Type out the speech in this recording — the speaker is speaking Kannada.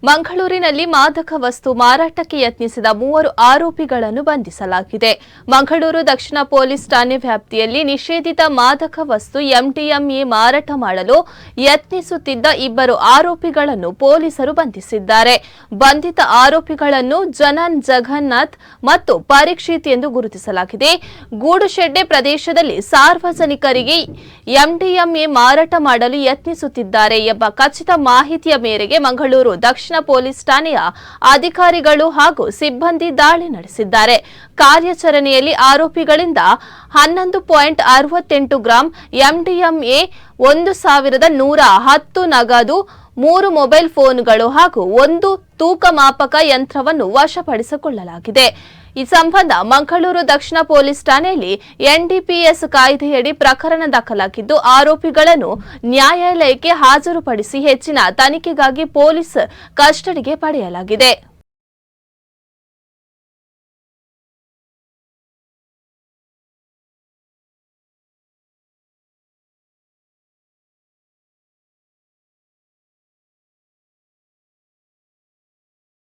ಮಂಗಳೂರಿನಲ್ಲಿ ಮಾದಕ ವಸ್ತು ಮಾರಾಟಕ್ಕೆ ಯತ್ನಿಸಿದ 3 ಆರೋಪಿಗಳನ್ನು ಬಂಧಿಸಲಾಗಿದೆ. ಮಂಗಳೂರು ದಕ್ಷಿಣ ಪೊಲೀಸ್ ಠಾಣೆ ವ್ಯಾಪ್ತಿಯಲ್ಲಿ ನಿಷೇಧಿತ ಮಾದಕ ವಸ್ತು ಎಂಡಿಎಂಎ ಮಾರಾಟ ಮಾಡಲು ಯತ್ನಿಸುತ್ತಿದ್ದ 2 ಆರೋಪಿಗಳನ್ನು ಪೊಲೀಸರು ಬಂಧಿಸಿದ್ದಾರೆ. ಬಂಧಿತ ಆರೋಪಿಗಳನ್ನು ಜನನ್ ಜಗನ್ನಾಥ್ ಮತ್ತು ಪರೀಕ್ಷಿತ್ ಎಂದು ಗುರುತಿಸಲಾಗಿದೆ. ಗೂಡುಶೆಡ್ಡೆ ಪ್ರದೇಶದಲ್ಲಿ ಸಾರ್ವಜನಿಕರಿಗೆ ಎಂಡಿಎಂಎ ಮಾರಾಟ ಮಾಡಲು ಯತ್ನಿಸುತ್ತಿದ್ದಾರೆ ಎಂಬ ಖಚಿತ ಮಾಹಿತಿಯ ಮೇರೆಗೆ ಮಂಗಳೂರು ದಕ್ಷಿಣ ಪೊಲೀಸ್ ಠಾಣೆಯ ಅಧಿಕಾರಿಗಳು ಹಾಗೂ ಸಿಬ್ಬಂದಿ ದಾಳಿ ನಡೆಸಿದ್ದಾರೆ. ಕಾರ್ಯಾಚರಣೆಯಲ್ಲಿ ಆರೋಪಿಗಳಿಂದ 11.68 ಗ್ರಾಂ ಎಂಡಿಎಂಎ, 1110 ನಗದು, 3 ಮೊಬೈಲ್ ಫೋನ್ಗಳು ಹಾಗೂ 1 ತೂಕ ಮಾಪಕ ಯಂತ್ರವನ್ನು ವಶಪಡಿಸಿಕೊಳ್ಳಲಾಗಿದೆ. ಈ ಸಂಬಂಧ ಮಂಗಳೂರು ದಕ್ಷಿಣ ಪೊಲೀಸ್ ಠಾಣೆಯಲ್ಲಿ ಎನ್ಡಿಪಿಎಸ್ ಕಾಯ್ದೆಯಡಿ ಪ್ರಕರಣ ದಾಖಲಾಗಿದ್ದು, ಆರೋಪಿಗಳನ್ನು ನ್ಯಾಯಾಲಯಕ್ಕೆ ಹಾಜರುಪಡಿಸಿ ಹೆಚ್ಚಿನ ತನಿಖೆಗಾಗಿ ಪೊಲೀಸ್ ಕಸ್ಟಡಿಗೆ ಪಡೆಯಲಾಗಿದೆ.